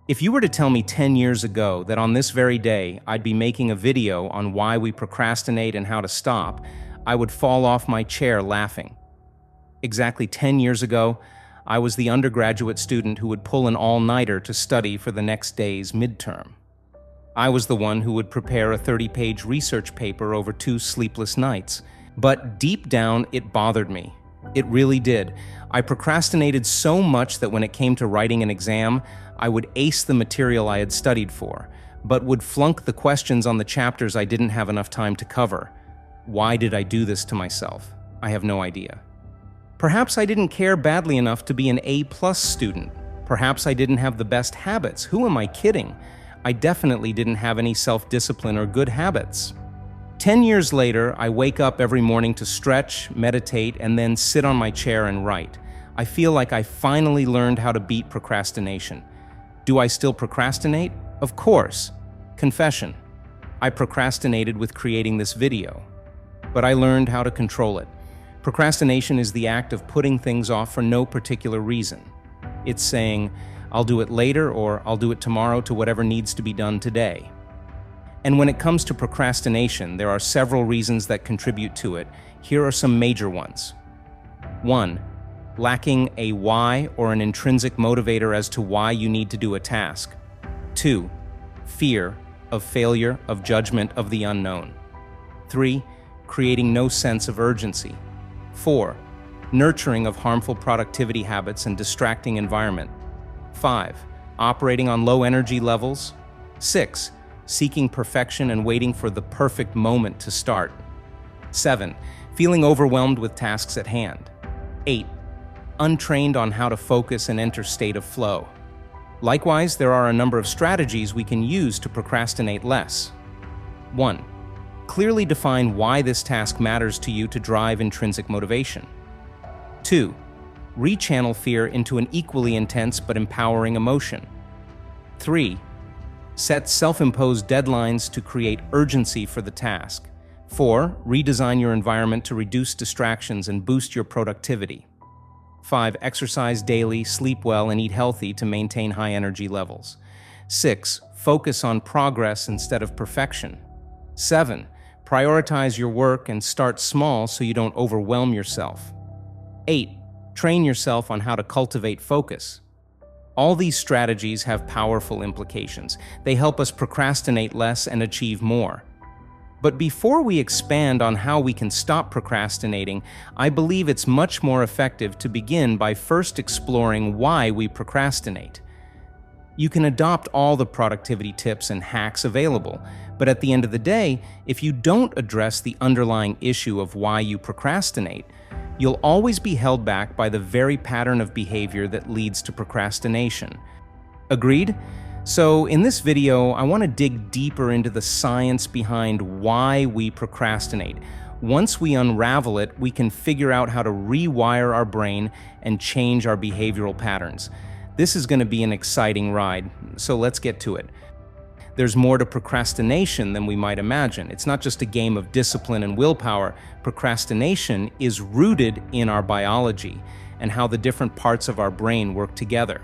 If you were to tell me 10 years ago that on this very day I'd be making a video on why we procrastinate and how to stop, I would fall off my chair laughing. Exactly 10 years ago, I was the undergraduate student who would pull an all-nighter to study for the next day's midterm. I was the one who would prepare a 30-page research paper over 2 sleepless nights. But deep down, it bothered me. It really did. I procrastinated so much that when it came to writing an exam, I would ace the material I had studied for, but would flunk the questions on the chapters I didn't have enough time to cover. Why did I do this to myself? I have no idea. Perhaps I didn't care badly enough to be an A+ student. Perhaps I didn't have the best habits. Who am I kidding? I definitely didn't have any self-discipline or good habits. 10 years later, I wake up every morning to stretch, meditate, and then sit on my chair and write. I feel like I finally learned how to beat procrastination. Do I still procrastinate? Of course. Confession. I procrastinated with creating this video. But I learned how to control it. Procrastination is the act of putting things off for no particular reason. It's saying, I'll do it later or I'll do it tomorrow to whatever needs to be done today. And when it comes to procrastination, there are several reasons that contribute to it. Here are some major ones. 1. Lacking a why or an intrinsic motivator as to why you need to do a task. 2. Fear of failure, of judgment, of the unknown. 3. Creating no sense of urgency. 4. Nurturing of harmful productivity habits and distracting environment. 5. Operating on low energy levels. 6. Seeking perfection and waiting for the perfect moment to start. 7. Feeling overwhelmed with tasks at hand. 8. Untrained on how to focus and enter state of flow. Likewise, there are a number of strategies we can use to procrastinate less. 1. Clearly define why this task matters to you to drive intrinsic motivation. 2. Rechannel fear into an equally intense but empowering emotion. 3. Set self-imposed deadlines to create urgency for the task. 4. Redesign your environment to reduce distractions and boost your productivity. 5. Exercise daily, sleep well, and eat healthy to maintain high energy levels. 6. Focus on progress instead of perfection. 7. Prioritize your work and start small so you don't overwhelm yourself. 8. Train yourself on how to cultivate focus. All these strategies have powerful implications. They help us procrastinate less and achieve more. But before we expand on how we can stop procrastinating, I believe it's much more effective to begin by first exploring why we procrastinate. You can adopt all the productivity tips and hacks available, but at the end of the day, if you don't address the underlying issue of why you procrastinate, you'll always be held back by the very pattern of behavior that leads to procrastination. Agreed? So in this video, I want to dig deeper into the science behind why we procrastinate. Once we unravel it, we can figure out how to rewire our brain and change our behavioral patterns. This is going to be an exciting ride, so let's get to it. There's more to procrastination than we might imagine. It's not just a game of discipline and willpower. Procrastination is rooted in our biology and how the different parts of our brain work together.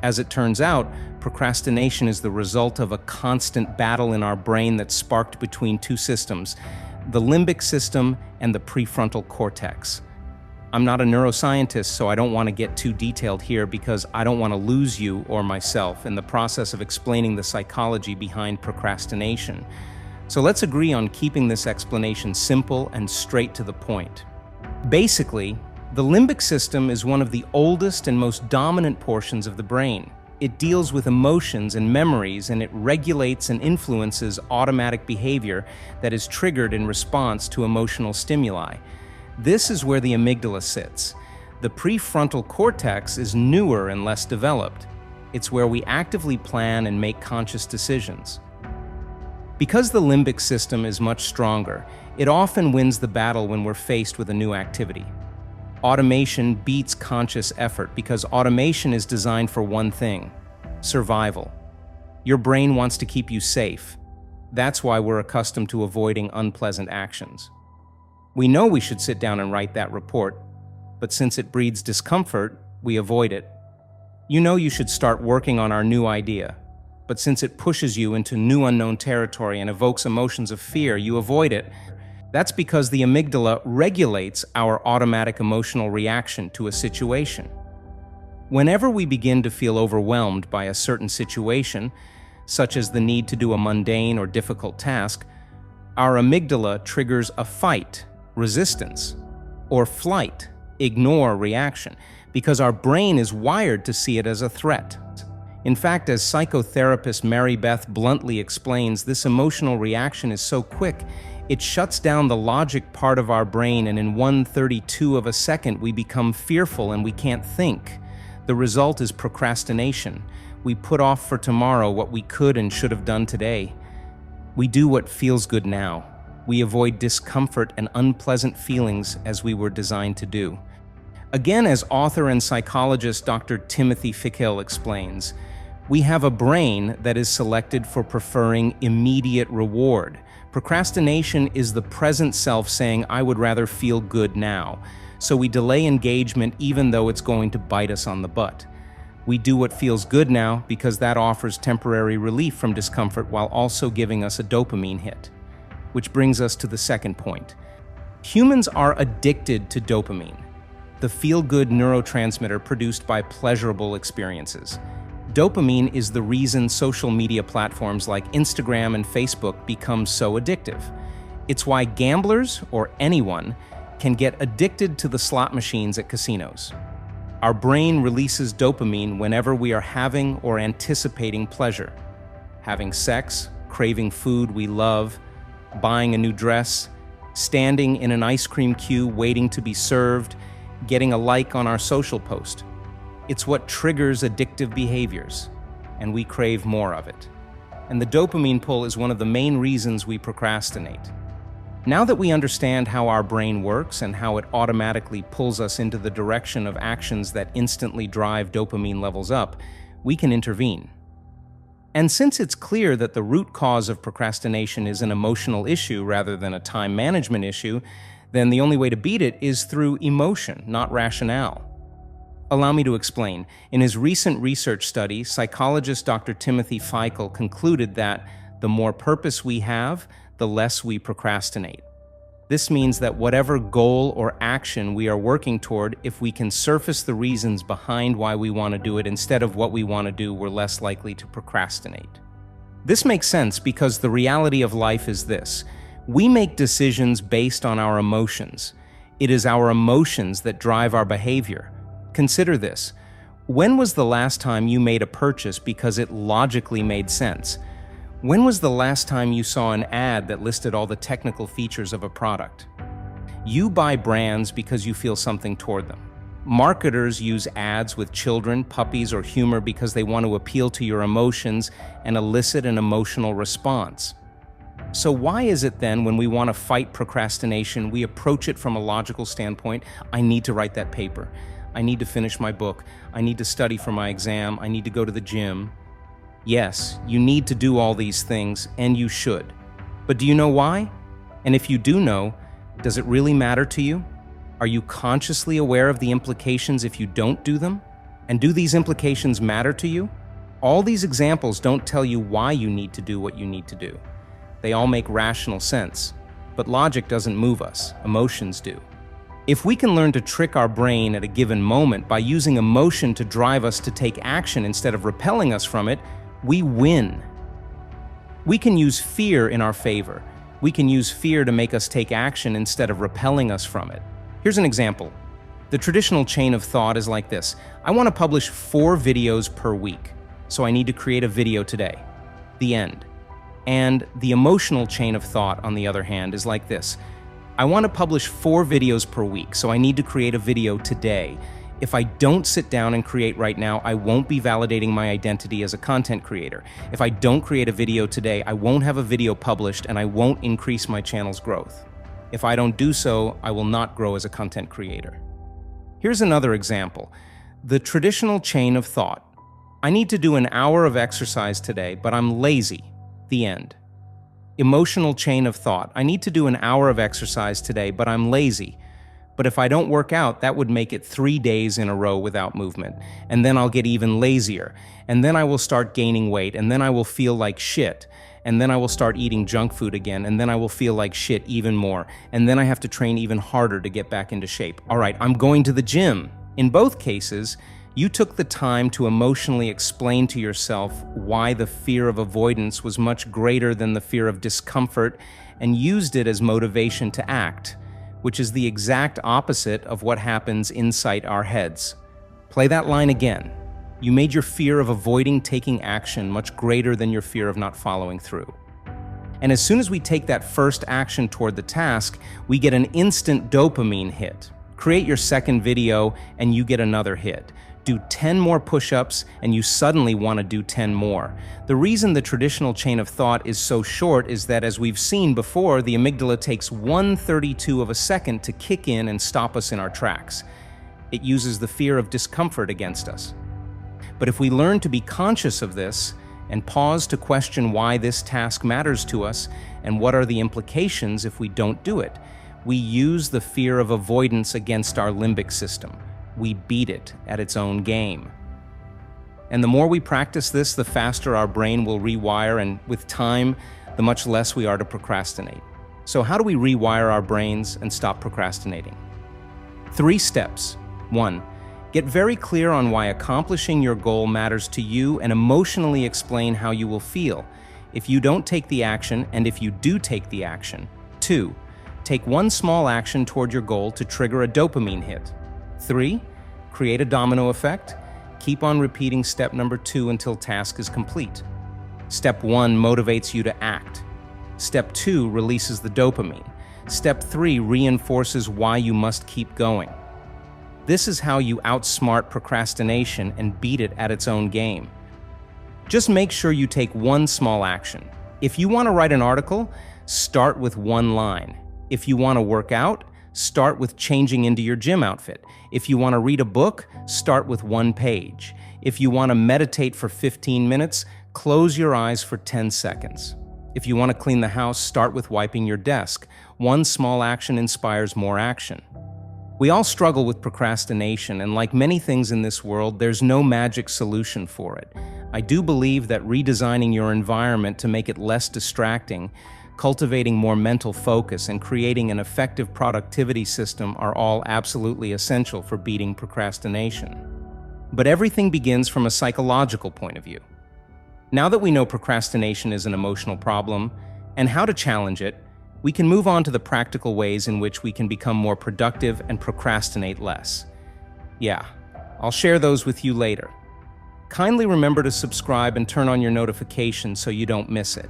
As it turns out, procrastination is the result of a constant battle in our brain that's sparked between two systems, the limbic system and the prefrontal cortex. I'm not a neuroscientist, so I don't want to get too detailed here because I don't want to lose you or myself in the process of explaining the psychology behind procrastination. So let's agree on keeping this explanation simple and straight to the point. Basically, the limbic system is one of the oldest and most dominant portions of the brain. It deals with emotions and memories, and it regulates and influences automatic behavior that is triggered in response to emotional stimuli. This is where the amygdala sits. The prefrontal cortex is newer and less developed. It's where we actively plan and make conscious decisions. Because the limbic system is much stronger, it often wins the battle when we're faced with a new activity. Automation beats conscious effort because automation is designed for one thing: survival. Your brain wants to keep you safe. That's why we're accustomed to avoiding unpleasant actions. We know we should sit down and write that report, but since it breeds discomfort, we avoid it. You know you should start working on our new idea, but since it pushes you into new unknown territory and evokes emotions of fear, you avoid it. That's because the amygdala regulates our automatic emotional reaction to a situation. Whenever we begin to feel overwhelmed by a certain situation, such as the need to do a mundane or difficult task, our amygdala triggers a fight, resistance, or flight, ignore reaction, because our brain is wired to see it as a threat. In fact, as psychotherapist Mary Beth bluntly explains, this emotional reaction is so quick, it shuts down the logic part of our brain, and in 1/32 of a second we become fearful and we can't think. The result is procrastination. We put off for tomorrow what we could and should have done today. We do what feels good now. We avoid discomfort and unpleasant feelings as we were designed to do. Again, as author and psychologist Dr. Timothy Fickel explains, we have a brain that is selected for preferring immediate reward. Procrastination is the present self saying, I would rather feel good now. So we delay engagement even though it's going to bite us on the butt. We do what feels good now because that offers temporary relief from discomfort while also giving us a dopamine hit. Which brings us to the second point. Humans are addicted to dopamine, the feel-good neurotransmitter produced by pleasurable experiences. Dopamine is the reason social media platforms like Instagram and Facebook become so addictive. It's why gamblers, or anyone, can get addicted to the slot machines at casinos. Our brain releases dopamine whenever we are having or anticipating pleasure. Having sex, craving food we love, buying a new dress, standing in an ice cream queue waiting to be served, getting a like on our social post. It's what triggers addictive behaviors, and we crave more of it. And the dopamine pull is one of the main reasons we procrastinate. Now that we understand how our brain works and how it automatically pulls us into the direction of actions that instantly drive dopamine levels up, we can intervene. And since it's clear that the root cause of procrastination is an emotional issue rather than a time management issue, then the only way to beat it is through emotion, not rationale. Allow me to explain. In his recent research study, psychologist Dr. Timothy Fickel concluded that the more purpose we have, the less we procrastinate. This means that whatever goal or action we are working toward, if we can surface the reasons behind why we want to do it instead of what we want to do, we're less likely to procrastinate. This makes sense because the reality of life is this. We make decisions based on our emotions. It is our emotions that drive our behavior. Consider this. When was the last time you made a purchase because it logically made sense? When was the last time you saw an ad that listed all the technical features of a product? You buy brands because you feel something toward them. Marketers use ads with children, puppies, or humor because they want to appeal to your emotions and elicit an emotional response. So why is it then when we want to fight procrastination, we approach it from a logical standpoint? I need to write that paper. I need to finish my book. I need to study for my exam. I need to go to the gym. Yes, you need to do all these things, and you should. But do you know why? And if you do know, does it really matter to you? Are you consciously aware of the implications if you don't do them? And do these implications matter to you? All these examples don't tell you why you need to do what you need to do. They all make rational sense. But logic doesn't move us, emotions do. If we can learn to trick our brain at a given moment by using emotion to drive us to take action instead of repelling us from it, we win. We can use fear in our favor. We can use fear to make us take action instead of repelling us from it. Here's an example. The traditional chain of thought is like this. I want to publish 4 videos per week, so I need to create a video today. The end. And the emotional chain of thought, on the other hand, is like this. I want to publish 4 videos per week, so I need to create a video today. If I don't sit down and create right now, I won't be validating my identity as a content creator. If I don't create a video today, I won't have a video published and I won't increase my channel's growth. If I don't do so, I will not grow as a content creator. Here's another example. The traditional chain of thought. I need to do an hour of exercise today, but I'm lazy. The end. Emotional chain of thought. I need to do an hour of exercise today, but I'm lazy. But if I don't work out, that would make it 3 days in a row without movement. And then I'll get even lazier. And then I will start gaining weight. And then I will feel like shit. And then I will start eating junk food again. And then I will feel like shit even more. And then I have to train even harder to get back into shape. All right, I'm going to the gym. In both cases, you took the time to emotionally explain to yourself why the fear of avoidance was much greater than the fear of discomfort and used it as motivation to act, which is the exact opposite of what happens inside our heads. Play that line again. You made your fear of avoiding taking action much greater than your fear of not following through. And as soon as we take that first action toward the task, we get an instant dopamine hit. Create your second video and you get another hit. Do 10 more push-ups and you suddenly want to do 10 more. The reason the traditional chain of thought is so short is that, as we've seen before, the amygdala takes 1/32 of a second to kick in and stop us in our tracks. It uses the fear of discomfort against us. But if we learn to be conscious of this and pause to question why this task matters to us and what are the implications if we don't do it, we use the fear of avoidance against our limbic system. We beat it at its own game. And the more we practice this, the faster our brain will rewire, and with time, the much less we are to procrastinate. So how do we rewire our brains and stop procrastinating? 3 steps. 1. Get very clear on why accomplishing your goal matters to you and emotionally explain how you will feel if you don't take the action and if you do take the action. 2. Take one small action toward your goal to trigger a dopamine hit. 3. Create a domino effect. Keep on repeating step number 2 until task is complete. Step 1 motivates you to act. Step 2 releases the dopamine. Step 3 reinforces why you must keep going. This is how you outsmart procrastination and beat it at its own game. Just make sure you take one small action. If you want to write an article, start with one line. If you want to work out, start with changing into your gym outfit. If you want to read a book, start with one page. If you want to meditate for 15 minutes, close your eyes for 10 seconds. If you want to clean the house, start with wiping your desk. One small action inspires more action. We all struggle with procrastination, and like many things in this world, there's no magic solution for it. I do believe that redesigning your environment to make it less distracting, cultivating more mental focus, and creating an effective productivity system are all absolutely essential for beating procrastination. But everything begins from a psychological point of view. Now that we know procrastination is an emotional problem and how to challenge it, we can move on to the practical ways in which we can become more productive and procrastinate less. Yeah, I'll share those with you later. Kindly remember to subscribe and turn on your notifications so you don't miss it.